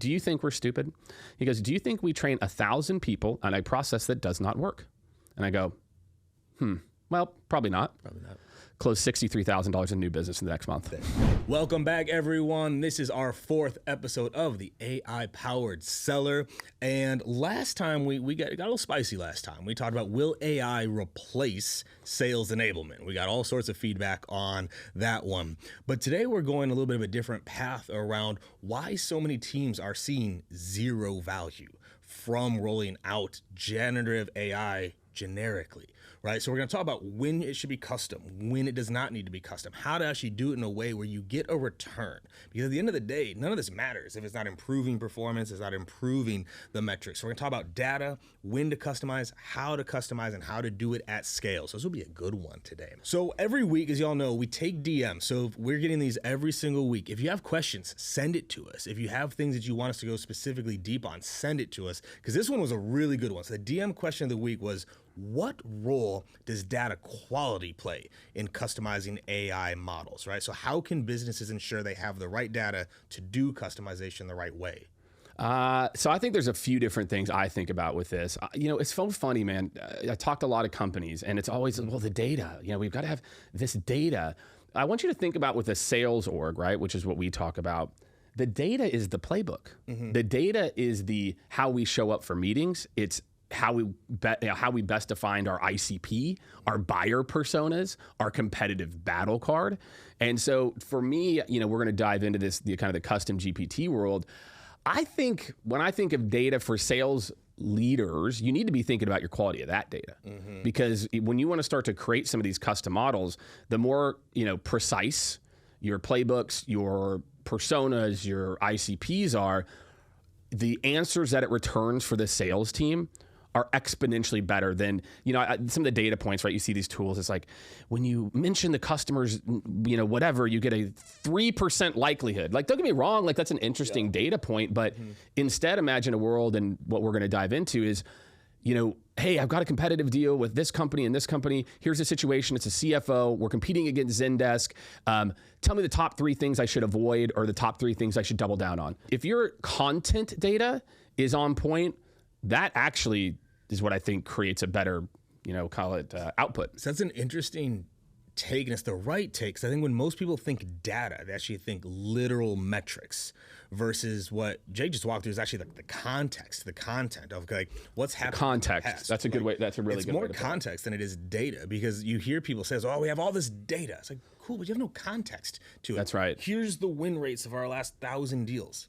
do you think we're stupid? He goes, do you think we train 1,000 people on a process that does not work? And I go, well, probably not. Probably not. Close $63,000 in new business in the next month. Welcome back, everyone. This is our 4th episode of the AI-powered seller. And last time, we got a little spicy last time. We talked about, will AI replace sales enablement? We got all sorts of feedback on that one. But today we're going a little bit of a different path around why so many teams are seeing zero value from rolling out generative AI generically, right? So we're going to talk about when it should be custom, when it does not need to be custom, how to actually do it in a way where you get a return. Because at the end of the day, none of this matters if it's not improving performance, it's not improving the metrics. So we're going to talk about data, when to customize, and how to do it at scale. So this will be a good one today. So every week, as y'all know, we take DMs. So we're getting these every single week. If you have questions, send it to us. If you have things that you want us to go specifically deep on, send it to us. Because this one was a really good one. So the DM question of the week was, what role does data quality play in customizing AI models, right? So how can businesses ensure they have the right data to do customization the right way? So I think there's a few different things I think about with this. It's so funny, man. I talked to a lot of companies and it's always, well, the data, we've got to have this data. I want you to think about with a sales org, right? Which is what we talk about. The data is the playbook. Mm-hmm. The data is how we show up for meetings. It's how we best defined our ICP, our buyer personas, our competitive battle card. And so for me, we're going to dive into this, the kind of the custom GPT world. I think when I think of data for sales leaders, you need to be thinking about your quality of that data. Mm-hmm. Because when you want to start to create some of these custom models, the more, precise your playbooks, your personas, your ICPs are, the answers that it returns for the sales team are exponentially better than, some of the data points, right? You see these tools, it's like, when you mention the customers, whatever, you get a 3% likelihood. Like, don't get me wrong, like that's an interesting data point, but instead imagine a world, and what we're gonna dive into is, hey, I've got a competitive deal with this company and this company. Here's the situation, it's a CFO, we're competing against Zendesk. Tell me the top 3 things I should avoid or the top 3 things I should double down on. If your content data is on point, that actually is what I think creates a better, call it output. So that's an interesting take, and it's the right take. Because I think when most people think data, they actually think literal metrics versus what Jake just walked through is actually like the context, the content of like what's happening. Context. That's a good way. That's a really good way. It's more context than it is data, because you hear people say, "Oh, we have all this data." It's like, cool, but you have no context to it. That's right. Here's the win rates of our last 1,000 deals.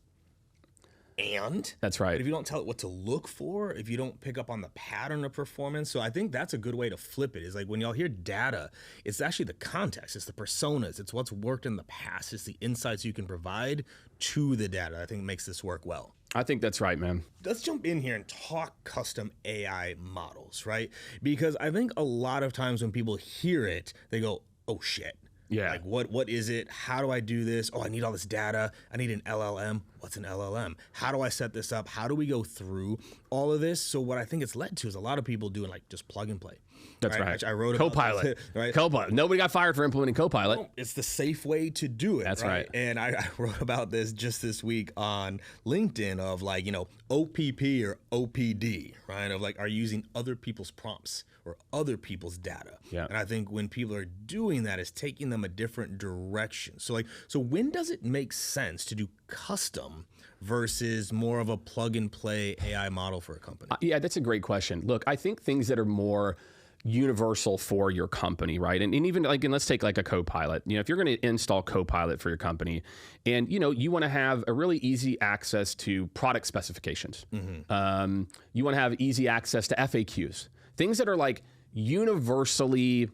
And that's right. But if you don't tell it what to look for, if you don't pick up on the pattern of performance, so I think that's a good way to flip it. Is like when y'all hear data, it's actually the context, it's the personas, it's what's worked in the past, it's the insights you can provide to the data. I think makes this work well. I think that's right, man. Let's jump in here and talk custom AI models, right? Because I think a lot of times when people hear it, they go, "Oh shit." Yeah. Like what is it? How do I do this? Oh, I need all this data. I need an LLM. What's an LLM? How do I set this up? How do we go through all of this? So what I think it's led to is a lot of people doing like just plug and play. That's right. I wrote Copilot. Right. Copilot. Nobody got fired for implementing Copilot. No, it's the safe way to do it. That's right. And I wrote about this just this week on LinkedIn of like, OPP or OPD, right? Of like, are you using other people's prompts or other people's data? Yeah. And I think when people are doing that, it's taking them a different direction. So when does it make sense to do custom versus more of a plug and play AI model for a company? Yeah, that's a great question. Look, I think things that are more universal for your company, right? And even like, and let's take like a Copilot. If you're going to install Copilot for your company, and you want to have a really easy access to product specifications. Mm-hmm. You want to have easy access to FAQs, things that are like universally,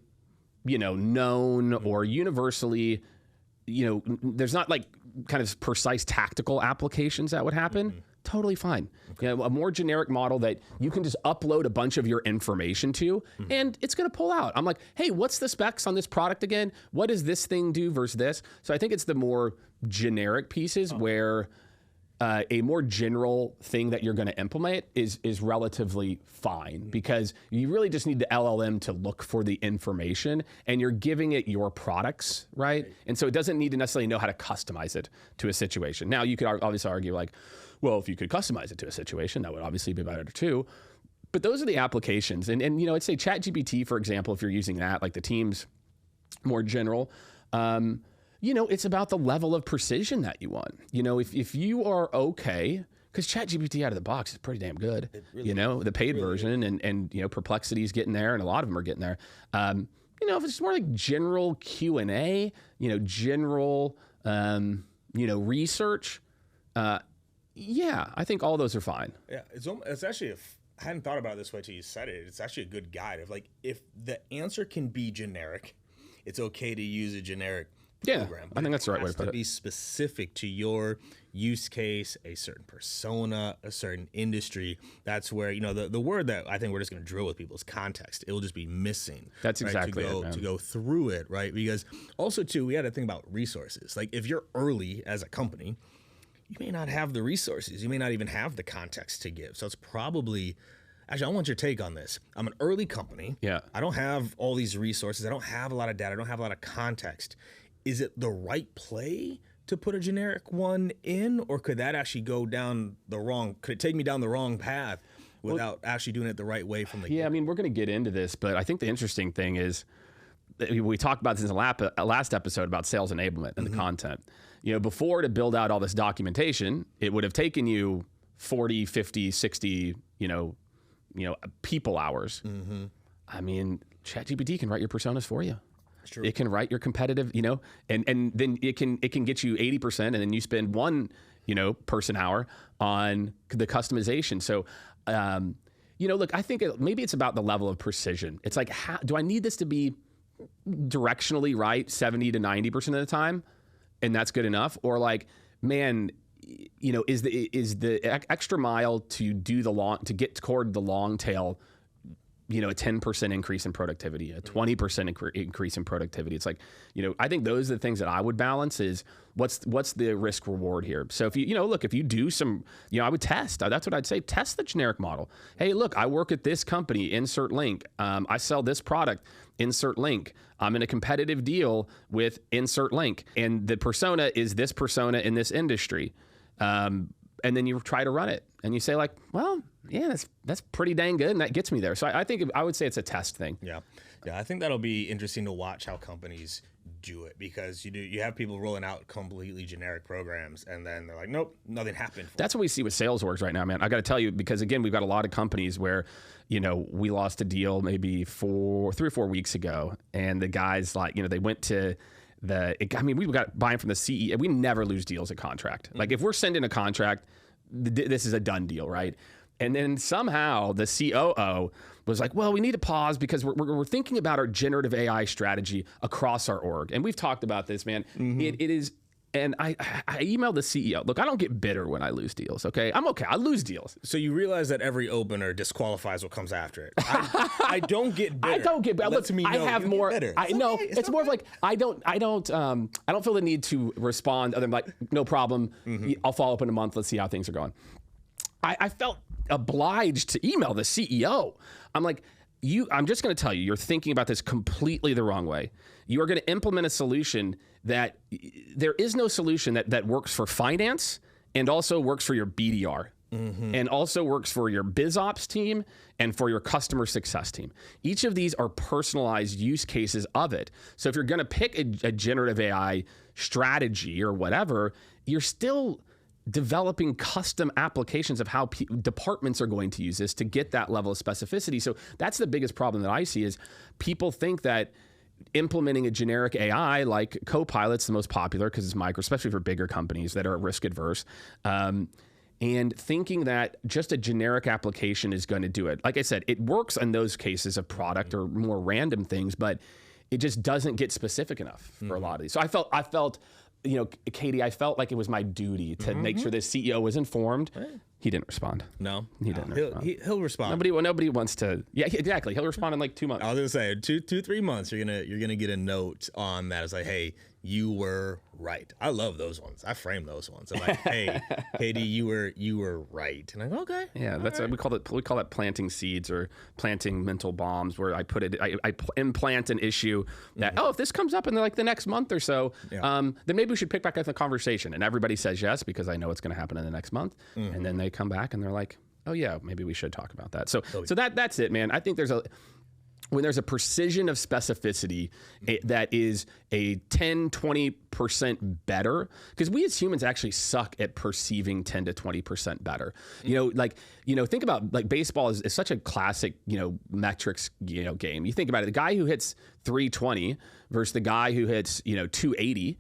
known or universally, there's not like kind of precise tactical applications that would happen. Mm-hmm. Totally fine. Okay. A more generic model that you can just upload a bunch of your information to, and it's going to pull out. I'm like, hey, what's the specs on this product again? What does this thing do versus this? So I think it's the more generic pieces where a more general thing that you're going to implement is relatively fine, because you really just need the LLM to look for the information, and you're giving it your products, right? And so it doesn't need to necessarily know how to customize it to a situation. Now, you could obviously argue like, Well, if you could customize it to a situation, that would obviously be better too. But those are the applications. And I'd say ChatGPT, for example, if you're using that, like the team's more general, it's about the level of precision that you want. If you are okay, because ChatGPT out of the box is pretty damn good, really the paid version and Perplexity is getting there and a lot of them are getting there. If it's more like general Q&A, general, research, I think all those are fine. Yeah, it's actually, I hadn't thought about it this way till you said it. It's actually a good guide of like, if the answer can be generic, it's okay to use a generic program. I think that's the right way to put it. It has to be specific to your use case, a certain persona, a certain industry. That's where, the word that I think we're just going to drill with people is context. It will just be missing. That's exactly it, man. To go through it, right? Because also, too, we had to think about resources. Like, if you're early as a company, you may not have the resources. You may not even have the context to give. So it's probably... Actually, I want your take on this. I'm an early company. Yeah. I don't have all these resources. I don't have a lot of data. I don't have a lot of context. Is it the right play to put a generic one in, or could that actually could it take me down the wrong path without actually doing it the right way from the get-go? I mean, we're going to get into this, but I think the interesting thing is, we talked about this in the last episode about sales enablement and the content. Before, to build out all this documentation, it would have taken you 40, 50, 60, people hours. I mean, ChatGPT can write your personas for you. True. It can write your competitive, and then it can get you 80%, and then you spend one, person hour on the customization. So, look, I think maybe it's about the level of precision. It's like, do I need this to be directionally right 70 to 90% of the time, and that's good enough? Or like, man, is the extra mile to get toward the long tail, a 10% increase in productivity, a 20% increase in productivity? It's like, I think those are the things that I would balance is what's the risk reward here. So if if you do some, I would test. That's what I'd say. Test the generic model. Hey, look, I work at this company, insert link. I sell this product, insert link. I'm in a competitive deal with insert link. And the persona is this persona in this industry. And then you try to run it and you say like, well, yeah, that's pretty dang good. And that gets me there. So I think I would say it's a test thing. Yeah. I think that'll be interesting to watch how companies do it, because you have people rolling out completely generic programs and then they're like, nope, nothing happened. That's what we see with sales orgs right now, man. I got to tell you, because again, we've got a lot of companies where, we lost a deal maybe 3 or 4 weeks ago, and the guys they went to we got buy-in from the CEO. We never lose deals at contract. Like if we're sending a contract, this is a done deal, right? And then somehow the COO was like, well, we need to pause because we're thinking about our generative AI strategy across our org. And we've talked about this, man. It is, and I emailed the CEO. Look, I don't get bitter when I lose deals, okay? I'm okay. I lose deals. So you realize that every opener disqualifies what comes after it. I don't get bitter. I don't get bitter. Look, I have more. I know it's more of like I don't feel the need to respond other than like, no problem. I'll follow up in a month. Let's see how things are going. I felt obliged to email the CEO. I'm like, I'm just going to tell you, you're thinking about this completely the wrong way. You are going to implement a solution that there is no solution that works for finance and also works for your BDR and also works for your biz ops team and for your customer success team. Each of these are personalized use cases of it. So if you're going to pick a generative AI strategy or whatever, you're still developing custom applications of how departments are going to use this to get that level of specificity. So that's the biggest problem that I see is people think that implementing a generic AI like Copilot's the most popular because it's micro, especially for bigger companies that are risk adverse. And thinking that just a generic application is going to do it. Like I said, it works in those cases of product or more random things, but it just doesn't get specific enough for a lot of these. So I felt, Katie, I felt like it was my duty to make sure the CEO was informed He didn't respond. No, He didn't respond. He'll respond. Nobody wants to. Yeah, exactly. He'll respond in like 2 months. I was gonna say 3 months. You're gonna get a note on that. It's like, hey, you were right. I love those ones. I frame those ones. I'm like, hey, Katie, you were right. And I go, okay. Yeah, that's right. We call it planting seeds or planting mental bombs, where I implant an issue that if this comes up in the next month or so, then maybe we should pick back up the conversation. And everybody says yes because I know it's going to happen in the next month. And then they come back and they're like, oh yeah, maybe we should talk about that. So that's it, man. I think when there's a precision of specificity that is a 10, 20% better, because we as humans actually suck at perceiving 10 to 20% better. Think about like baseball is such a classic, metrics, game. You think about it, the guy who hits 320 versus the guy who hits, 280,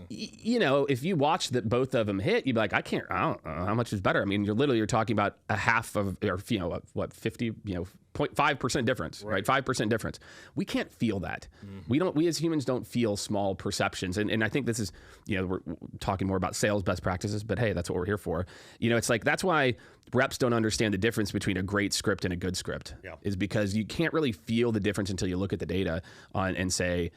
if you watch both of them hit, you'd be like, I don't know how much is better. I mean, you're talking about a half of, or 50, 0.5% difference, right? 5% difference. We can't feel that. We as humans don't feel small perceptions. And I think this is, we're talking more about sales best practices, but hey, that's what we're here for. It's like, that's why reps don't understand the difference between a great script and a good script, is because you can't really feel the difference until you look at the data and say,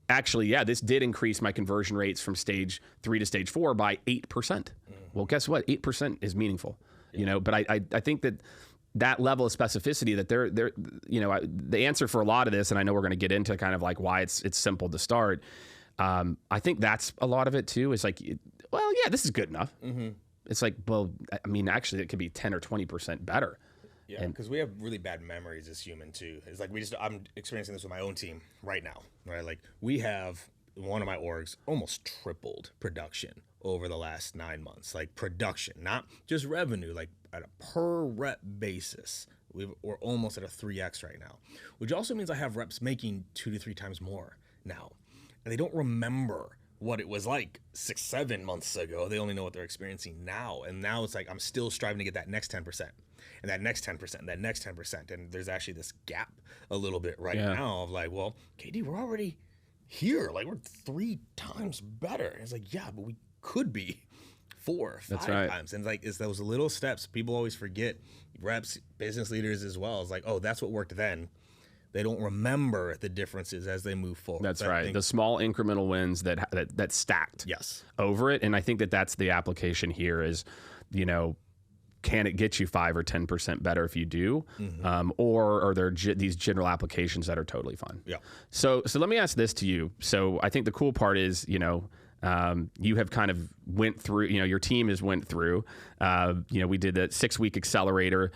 actually, yeah, this did increase my conversion rates from stage 3 to stage 4 by 8%. Well, guess what? 8% is meaningful, but I think that level of specificity that they're the answer for a lot of this, and I know we're going to get into kind of like why it's simple to start. I think that's a lot of it too, is like, well, yeah, this is good enough. It's like, well, I mean, actually it could be 10 or 20% better. Yeah, because we have really bad memories as human too. It's like I'm experiencing this with my own team right now, right? Like we have one of my orgs almost tripled production over the last 9 months, like production, not just revenue, like at a per rep basis. We're almost at a 3x right now, which also means I have reps making 2 to 3 times more now. And they don't remember what it was like 6-7 months ago. They only know what they're experiencing now. And now it's like, I'm still striving to get that next 10%. And that next 10%, and that next 10%. And there's actually this gap a little bit now of like, well, KD, we're already here. Like we're 3 times better. And it's like, yeah, but we could be 4 or 5 times. And it's those little steps people always forget. Reps, business leaders as well. It's like, oh, that's what worked then. They don't remember the differences as they move forward. That's right. The small incremental wins that stacked over it. And I think that's the application here is, can it get you 5 or 10% better if you do? Or are there these general applications that are totally fine? Yeah. So let me ask this to you. So I think the cool part is, you have kind of went through, your team has went through, we did the 6-week accelerator,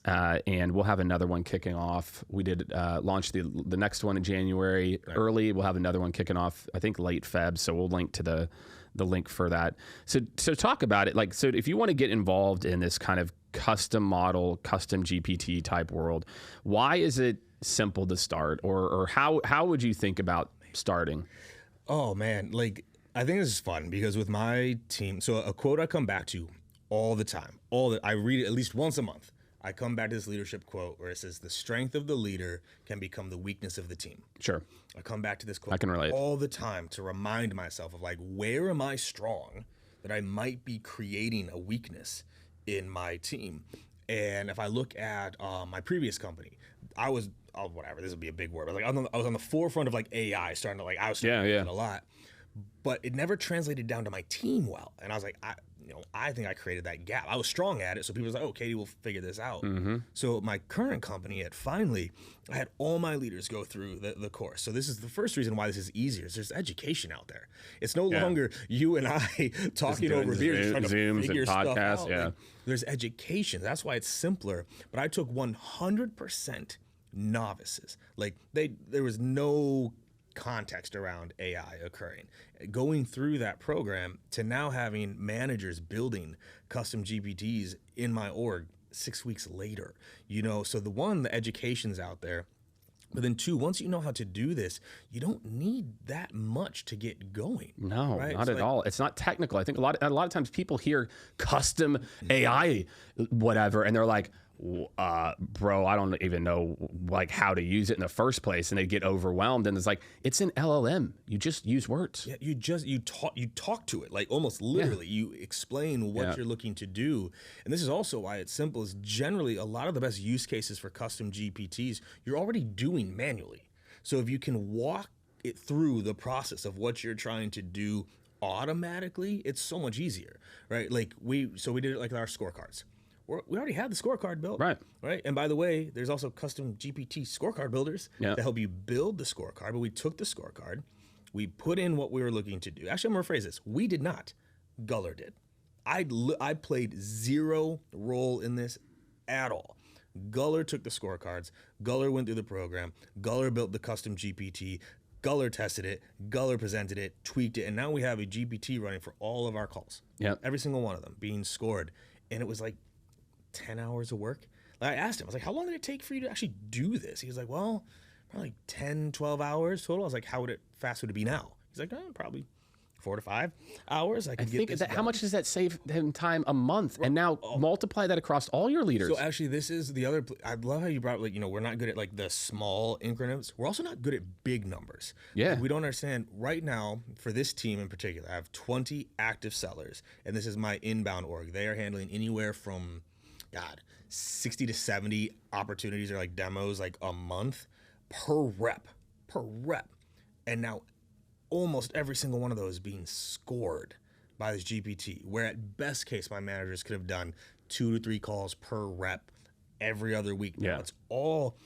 and we'll have another one kicking off. We did launch the next one in January early. We'll have another one kicking off, I think late Feb. So we'll link to the link for that. So talk about it. So if you want to get involved in this kind of custom model, custom GPT type world, why is it simple to start, or how would you think about starting? Oh man, I think this is fun because with my team, so a quote I come back to all the time, I read it at least once a month. I come back to this leadership quote where it says, the strength of the leader can become the weakness of the team. Sure. I come back to this quote I can relate. all the time to remind myself of where am I strong that I might be creating a weakness in my team. And if I look at my previous company, I was, whatever, this would be a big word, but I was on the forefront of AI, starting to I was starting to do it a lot, but it never translated down to my team well. And I was like, I think I created that gap. I was strong at it, so people was like, oh, Katie will figure this out. So my current company at Finally, I had all my leaders go through the course. So this is the first reason why this is easier. Is there's education out there. It's no longer you and I talking over beers, trying to figure stuff out. Yeah. There's education. That's why it's simpler. But I took 100% novices. There was no context around AI occurring. Going through that program to now having managers building custom GPTs in my org 6 weeks later, so the education's out there. But then 2, once you know how to do this, you don't need that much to get going. No, not at all. It's not technical. I think a lot of times people hear custom AI, whatever, and they're like, bro, I don't even know like how to use it in the first place, and they get overwhelmed. And it's like, it's an LLM. You just use words. Yeah, you talk to it, like almost literally. You explain what you're looking to do, and this is also why it's simple. Is generally a lot of the best use cases for custom GPTs you're already doing manually. So if you can walk it through the process of what you're trying to do automatically, it's so much easier, right? Like we did it like our scorecards. We already had the scorecard built, right? And by the way, there's also custom GPT scorecard builders to help you build the scorecard. But we took the scorecard, we put in what we were looking to do. Actually, I'm gonna rephrase this: we did not. Guller did. I played zero role in this at all. Guller took the scorecards. Guller went through the program. Guller built the custom GPT. Guller tested it, Guller presented it, tweaked it, and now we have a GPT running for all of our calls. Yeah, every single one of them being scored, and it was like 10 hours of work. Like I asked him, I was like, how long did it take for you to actually do this? He was like, well, probably 10, 12 hours total. I was like, how fast would it be now? He's like, probably 4 to 5 hours. I think that how much does that save him time a month? And now multiply that across all your leaders. So actually, this is the other. I love how you brought like we're not good at like the small increments. We're also not good at big numbers. Yeah, like, we don't understand right now for this team in particular. I have 20 active sellers, and this is my inbound org. They are handling anywhere from 60 to 70 opportunities or like demos like a month per rep, and now almost every single one of those being scored by this GPT, where at best case, my managers could have done 2 to 3 calls per rep every other week. Yeah. It's all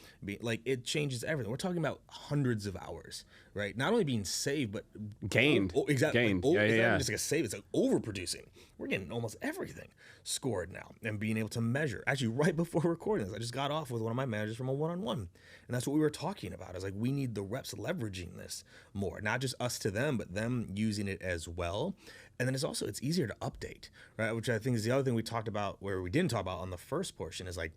like, it changes everything. We're talking about hundreds of hours, right? Not only being saved, but gained. Exactly. Gained. It's not just like a save, it's like overproducing. We're getting almost everything scored now and being able to measure. Actually, right before recording this, I just got off with one of my managers from a one-on-one. And that's what we were talking about. Is like, we need the reps leveraging this more, not just us to them, but them using it as well. And then it's easier to update, right? Which I think is the other thing we talked about, where we didn't talk about on the first portion, is like,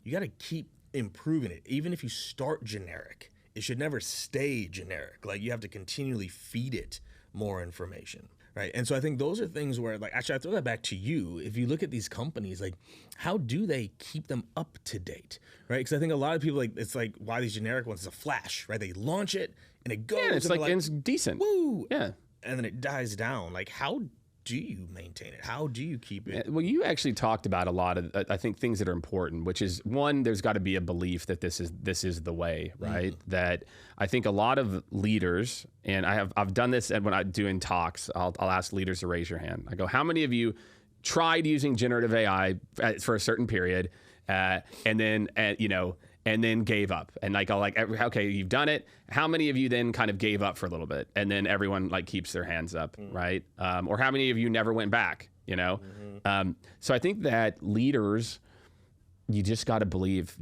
you got to keep improving it. Even if you start generic, it should never stay generic. Like, you have to continually feed it more information, right? And so I think those are things where, like, actually I throw that back to you. If you look at these companies, like, how do they keep them up to date, right? Because I think a lot of people, like, it's like, why these generic ones is a flash, right? They launch it and it goes. Yeah, it's like it's decent. Woo! Yeah. And then it dies down. Like, how do you maintain it? How do you keep it? Well, you actually talked about a lot of, I think, things that are important, which is, one, there's got to be a belief that this is the way, right? Mm-hmm. That I think a lot of leaders, and I've done this, and when I'm doing talks, I'll ask leaders to raise your hand. I go, how many of you tried using generative AI for a certain period, and then gave up? And like, okay, you've done it. How many of you then kind of gave up for a little bit, and then everyone like keeps their hands up, right? Or how many of you never went back? So I think that leaders, you just got to believe,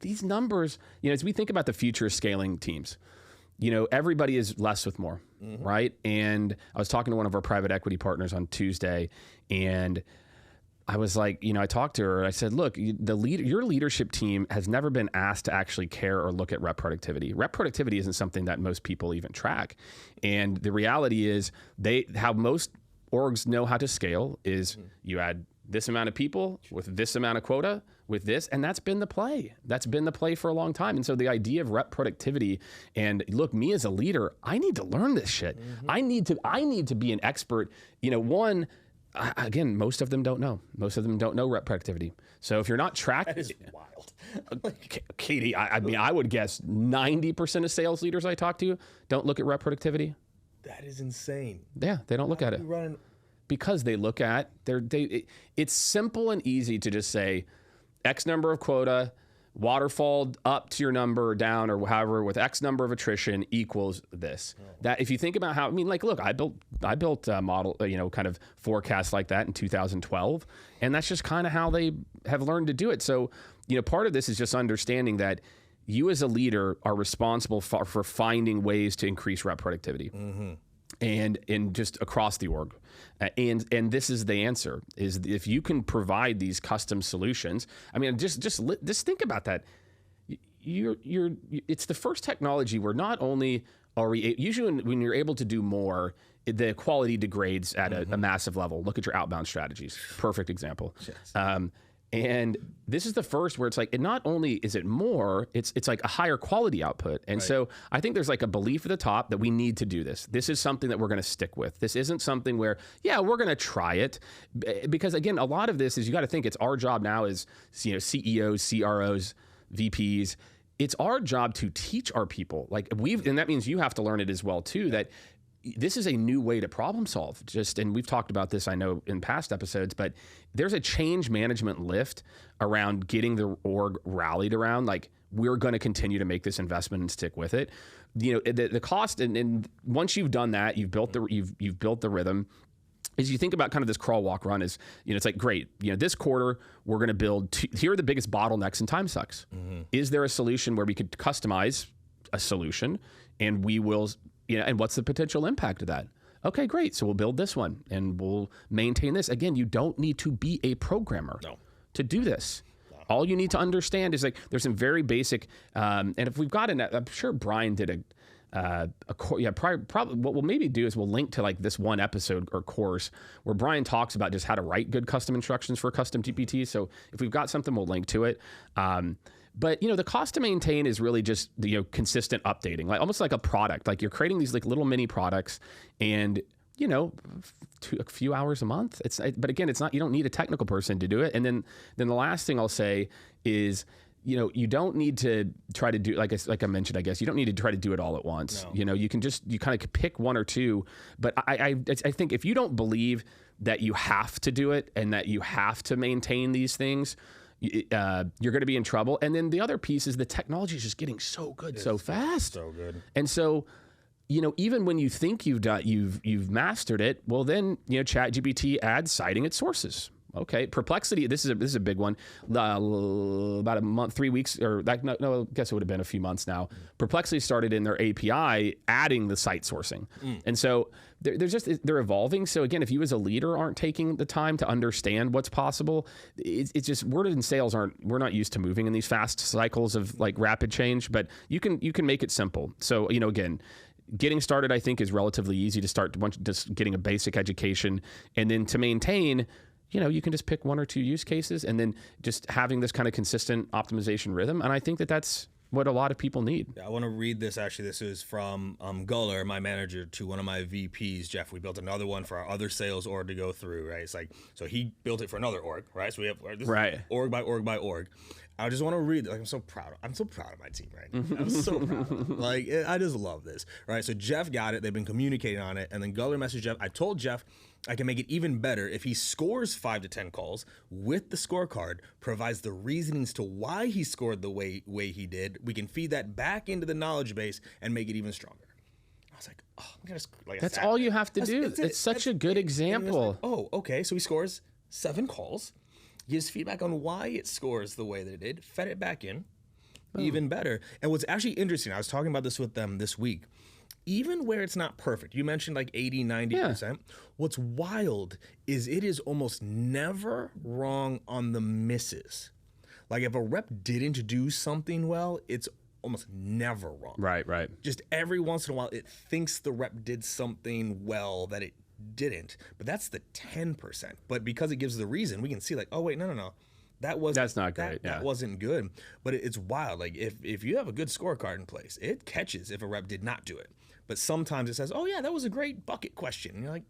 these numbers. As we think about the future of scaling teams, everybody is less with more, right? And I was talking to one of our private equity partners on Tuesday, and I was like, I talked to her. I said, look, your leadership team has never been asked to actually care or look at rep productivity. Rep productivity isn't something that most people even track. And the reality is, how most orgs know how to scale is you add this amount of people with this amount of quota with this, and that's been the play. That's been the play for a long time. And so the idea of rep productivity, and look, me as a leader, I need to learn this shit. I need to be an expert. Again, most of them don't know. Most of them don't know rep productivity. So if you're not tracking, that is wild. Katie, I mean, I would guess 90% of sales leaders I talk to don't look at rep productivity. That is insane. Yeah, they don't look at it because they look at it's simple and easy to just say X number of quota, waterfall up to your number, down, or however, with X number of attrition equals this. That if you think about how, look, I built a model, kind of forecast like that in 2012, and that's just kind of how they have learned to do it. So, part of this is just understanding that you as a leader are responsible for finding ways to increase rep productivity. And just across the org. And this is the answer, is if you can provide these custom solutions. I mean, just think about that. It's the first technology where not only are we, usually when you're able to do more, the quality degrades at a massive level. Look at your outbound strategies. Perfect example. Yes. And this is the first where it's like, it not only is it more, it's like a higher quality output. And so I think there's like a belief at the top that we need to do this. This is something that we're going to stick with. This isn't something where, yeah, we're going to try it. Because again, a lot of this is, you got to think, it's our job now as, you know, CEOs, CROs, VPs. It's our job to teach our people. Like and that means you have to learn it as well too, that this is a new way to problem solve. And we've talked about this, I know, in past episodes, but there's a change management lift around getting the org rallied around, like, we're going to continue to make this investment and stick with it. You know, the cost, and once you've done that, you've built the rhythm. As you think about kind of this crawl, walk, run, is, you know, it's like, great, you know, this quarter we're going to build. Here are the biggest bottlenecks and time sucks. Mm-hmm. Is there a solution where we could customize a solution, and we will? You know, and what's the potential impact of that? Okay, great. So we'll build this one and we'll maintain this. Again, you don't need to be a programmer to do this. No. All you need to understand is, like, there's some very basic, and if we've got I'm sure Brian did probably what we'll maybe do is we'll link to like this one episode or course where Brian talks about just how to write good custom instructions for custom GPT. So if we've got something, we'll link to it. But, you know, the cost to maintain is really just the, you know, consistent updating, like almost like a product. Like, you're creating these like little mini products, and, you know, a few hours a month. But again, it's not, you don't need a technical person to do it. And then the last thing I'll say is, you know, you don't need to try to do, like I mentioned, I guess, you don't need to try to do it all at once. No. You know, you kind of pick one or two. But I think if you don't believe that you have to do it and that you have to maintain these things, you're going to be in trouble. And then the other piece is the technology is just getting so good, so fast. So good. And so, you know, even when you think you've mastered it, well, then, you know, ChatGPT adds citing its sources. Okay, Perplexity. This is a big one. About a month, 3 weeks, or like no, I guess it would have been a few months now. Perplexity started in their API adding the site sourcing, and so they're evolving. So again, if you as a leader aren't taking the time to understand what's possible, it's just, word and sales we're not used to moving in these fast cycles of like rapid change. But you can make it simple. So, you know, again, getting started, I think, is relatively easy to start. Just getting a basic education, and then to maintain, you know, you can just pick one or two use cases, and then just having this kind of consistent optimization rhythm. And I think that's what a lot of people need. Yeah, I want to read this. Actually, this is from Guller, my manager, to one of my VPs, Jeff. We built another one for our other sales org to go through, right? It's like, so he built it for another org, right? So we have this is org by org by org. I just want to read, like, I'm so proud of my team, right? I'm so proud of them. Like, I just love this, right? So Jeff got it. They've been communicating on it. And then Guller messaged Jeff. I told Jeff I can make it even better if he scores 5 to 10 calls with the scorecard, provides the reasonings to why he scored the way he did. We can feed that back into the knowledge base and make it even stronger. I was like, oh, I'm gonna, like, that's all you have to do. It's such a good example. Like, oh, okay. So he scores 7 calls. Gives feedback on why it scores the way that it did, fed it back in, even better. And what's actually interesting, I was talking about this with them this week, even where it's not perfect, you mentioned like 80, 90%, what's wild is it is almost never wrong on the misses. Like, if a rep didn't do something well, it's almost never wrong. Right. Just every once in a while, it thinks the rep did something well that it didn't, but that's the 10%. But because it gives the reason, we can see like, oh wait, no, that's not great. That wasn't good. But it's wild. Like, if you have a good scorecard in place, it catches if a rep did not do it. But sometimes it says, oh yeah, that was a great bucket question, and you're like,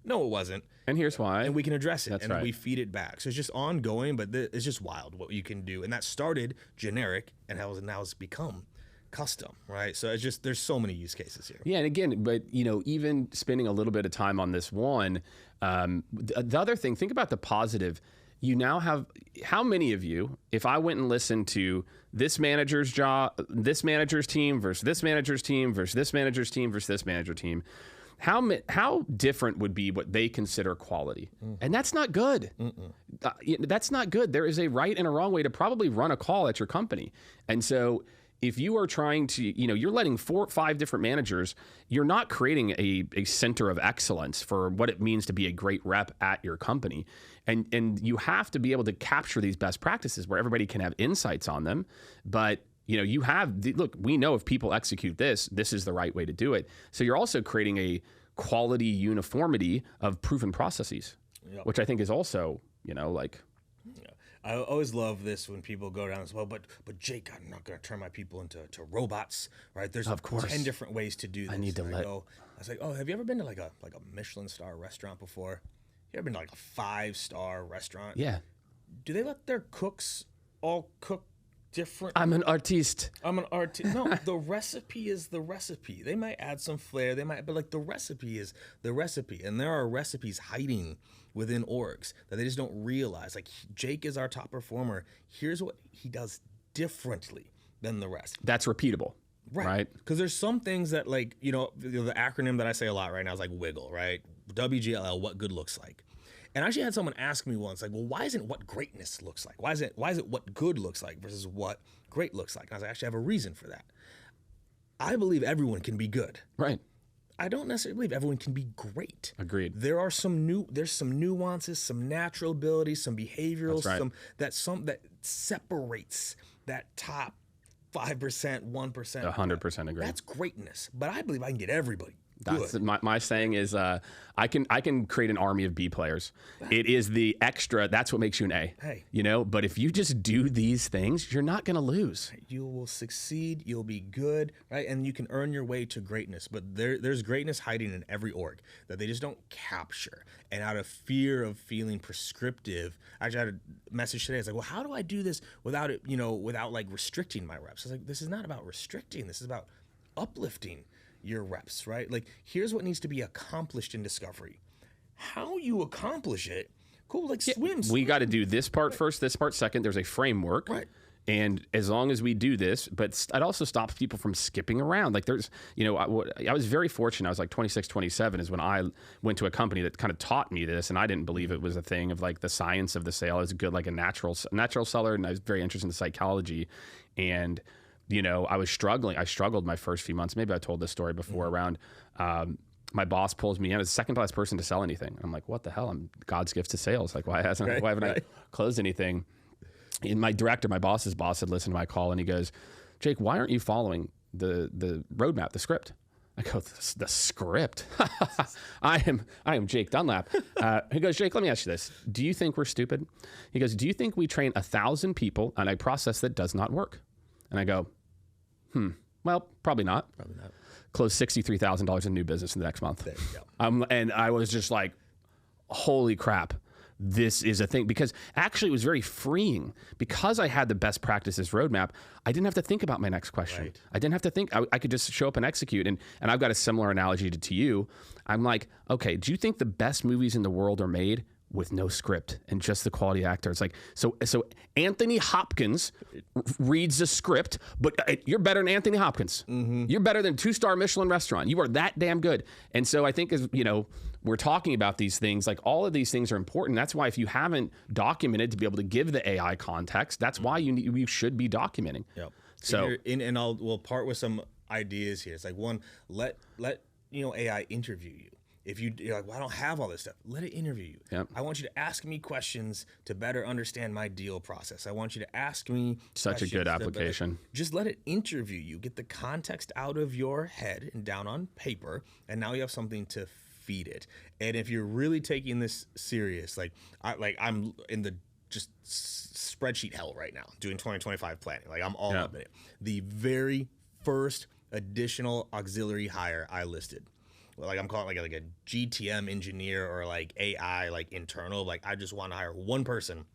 no, it wasn't. And here's why. And we can address it, and we feed it back. So it's just ongoing, but it's just wild what you can do. And that started generic, and now it's become custom, right? So it's just, there's so many use cases here. Yeah, and again, but, you know, even spending a little bit of time on this one, the other thing, think about the positive. You now have, how many of you, if I went and listened to this manager's job, this manager's team versus this manager's team versus this manager's team versus this manager team, how different would be what they consider quality? And that's not good. That's not good. There is a right and a wrong way to probably run a call at your company. And so if you are trying to, you know, you're letting 4 or 5 different managers, you're not creating a center of excellence for what it means to be a great rep at your company. And you have to be able to capture these best practices where everybody can have insights on them. But, you know, look, we know if people execute this is the right way to do it. So you're also creating a quality uniformity of proven processes, which I think is also, you know, like, I always love this when people go down as well, but Jake, I'm not going to turn my people into robots, right? There's Of course. 10 different ways to do this. I need to I was like, oh, have you ever been to like a Michelin star restaurant before? You ever been to like a 5-star restaurant? Yeah. Do they let their cooks all cook different? I'm an artiste. No, the recipe is the recipe. They might add some flair, but like the recipe is the recipe. And there are recipes hiding within orgs that they just don't realize. Like Jake is our top performer. Here's what he does differently than the rest. That's repeatable. Right. Because there's some things that, like, the acronym that I say a lot right now is like WIGGLE, right? WGLL, what good looks like. And I actually had someone ask me once, like, well, why isn't what greatness looks like? Why is it what good looks like versus what great looks like? And I was like, I actually have a reason for that. I believe everyone can be good. Right. I don't necessarily believe everyone can be great. Agreed. There's some nuances, some natural abilities, some behavioral, that separates that top 5%, 1%. 100% agree. That's greatness. But I believe I can get everybody That's good. my saying is I can create an army of B players. It is the extra. That's what makes you an A. Hey. But if you just do these things, you're not going to lose. You will succeed. You'll be good, right? And you can earn your way to greatness. But there's greatness hiding in every org that they just don't capture. And out of fear of feeling prescriptive, I actually had a message today. It's like, well, how do I do this without it, without like restricting my reps? I was like, this is not about restricting. This is about uplifting your reps, right? Like, here's what needs to be accomplished in discovery. How you accomplish it, cool, like swim. We got to do this part first, this part second. There's a framework. Right. And as long as we do this, but it also stops people from skipping around. Like there's, I was very fortunate. I was like 26, 27 is when I went to a company that kind of taught me this. And I didn't believe it was a thing of like the science of the sale. I was good, like a natural seller. And I was very interested in psychology. And, I was struggling. I struggled my first few months. Maybe I told this story before around, my boss pulls me in as the second class person to sell anything. I'm like, what the hell? I'm God's gift to sales. Like, why haven't I closed anything? And my boss's boss had listened to my call and he goes, Jake, why aren't you following the roadmap, the script? I go, the script? I am Jake Dunlap. He goes, Jake, let me ask you this. Do you think we're stupid? He goes, do you think we train 1,000 people on a process that does not work? And I go, well, probably not. Probably not. Close $63,000 in new business in the next month. There you go. And I was just like, holy crap. This is a thing, because actually it was very freeing because I had the best practices roadmap. I didn't have to think about my next question. Right. I didn't have to think. I could just show up and execute. And I've got a similar analogy to you. I'm like, okay, do you think the best movies in the world are made with no script and just the quality actor? It's like, so Anthony Hopkins reads the script, but you're better than Anthony Hopkins. Mm-hmm. You're better than 2-star Michelin restaurant. You are that damn good. And so I think as we're talking about these things, like all of these things are important. That's why if you haven't documented to be able to give the AI context, that's why you should be documenting. Yep. So we'll part with some ideas here. It's like, one, let AI interview you. If you're like, well, I don't have all this stuff, let it interview you. Yep. I want you to ask me questions to better understand my deal process. I want you to ask me such a good application. Just let it interview you. Get the context out of your head and down on paper, and now you have something to feed it. And if you're really taking this serious, I'm in the just spreadsheet hell right now, doing 2025 planning. Like I'm all up in it. The very first additional auxiliary hire I listed, like I'm calling like a GTM engineer or like AI, like internal. Like I just want to hire one person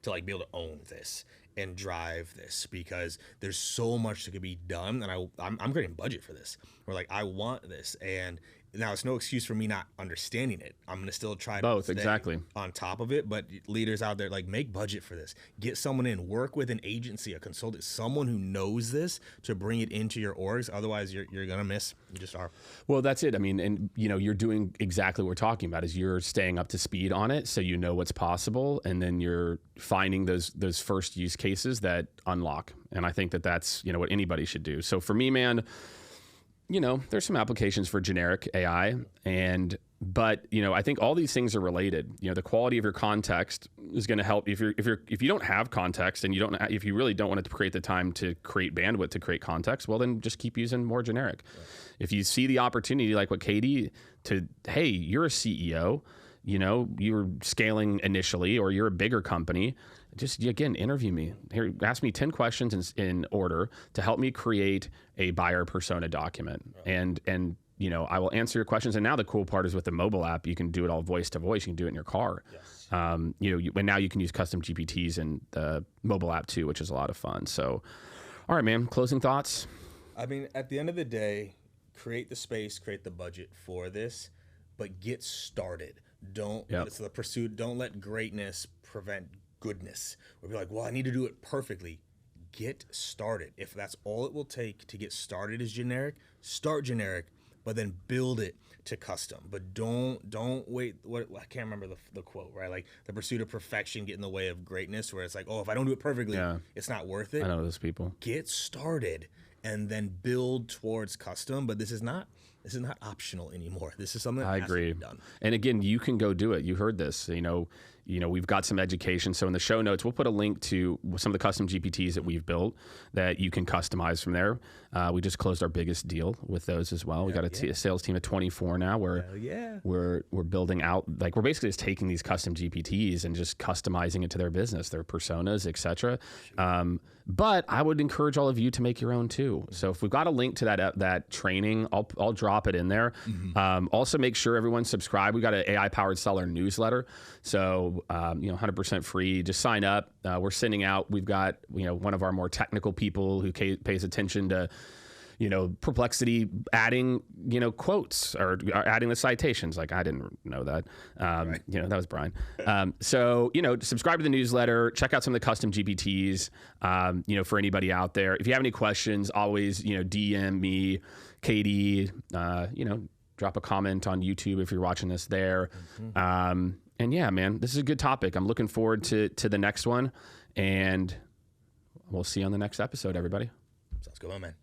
to like be able to own this and drive this, because there's so much that could be done, and I'm creating budget for this. We're like, I want this, and now it's no excuse for me not understanding it. I'm gonna still try both to exactly on top of it. But leaders out there, like, make budget for this. Get someone in, work with an agency, a consultant, someone who knows this to bring it into your orgs. Otherwise, you're gonna miss. You just are. Well, that's it. I mean, and you're doing exactly what we're talking about. Is you're staying up to speed on it, so you know what's possible, and then you're finding those first use cases that unlock. And I think that's what anybody should do. So for me, man, there's some applications for generic AI, but I think all these things are related. The quality of your context is going to help. If you don't have context and if you really don't want to create the time to create bandwidth to create context, well, then just keep using more generic. Right. If you see the opportunity, like what Katie, hey, you're a CEO. you're scaling initially, or you're a bigger company, just, again, interview me. Here, ask me 10 questions in order to help me create a buyer persona document. Right. And I will answer your questions. And now the cool part is with the mobile app, you can do it all voice to voice. You can do it in your car. Yes. And now you can use custom GPTs in the mobile app too, which is a lot of fun. So, all right, man, closing thoughts. I mean, at the end of the day, create the space, create the budget for this, but get started. It's the pursuit. Don't let greatness prevent goodness. Where you're like, well, I need to do it perfectly. Get started. If that's all it will take to get started is generic, start generic, but then build it to custom. But don't wait. I can't remember the quote, right? Like, the pursuit of perfection get in the way of greatness, where it's like, oh, if I don't do it perfectly, it's not worth it. I know those people. Get started and then build towards custom. But this is not optional anymore. This is something that I has agree. to be done. And again, you can go do it. You heard this. We've got some education. So in the show notes, we'll put a link to some of the custom GPTs that we've built that you can customize from there. We just closed our biggest deal with those as well. We got a sales team of 24 now. We're building out, like, we're basically just taking these custom GPTs and just customizing it to their business, their personas, etc. But I would encourage all of you to make your own too. So if we've got a link to that training, I'll drop it in there. Mm-hmm. Also, make sure everyone's subscribed. We got an AI powered seller newsletter. So 100% free. Just sign up. We're sending out. We've got one of our more technical people who pays attention to Perplexity adding, quotes or adding the citations. Like, I didn't know that. Right. That was Brian. So, subscribe to the newsletter, check out some of the custom GPTs, for anybody out there. If you have any questions, always, DM me, Katie, drop a comment on YouTube if you're watching this there. Mm-hmm. And yeah, man, this is a good topic. I'm looking forward to the next one, and we'll see you on the next episode, everybody. Sounds good, man.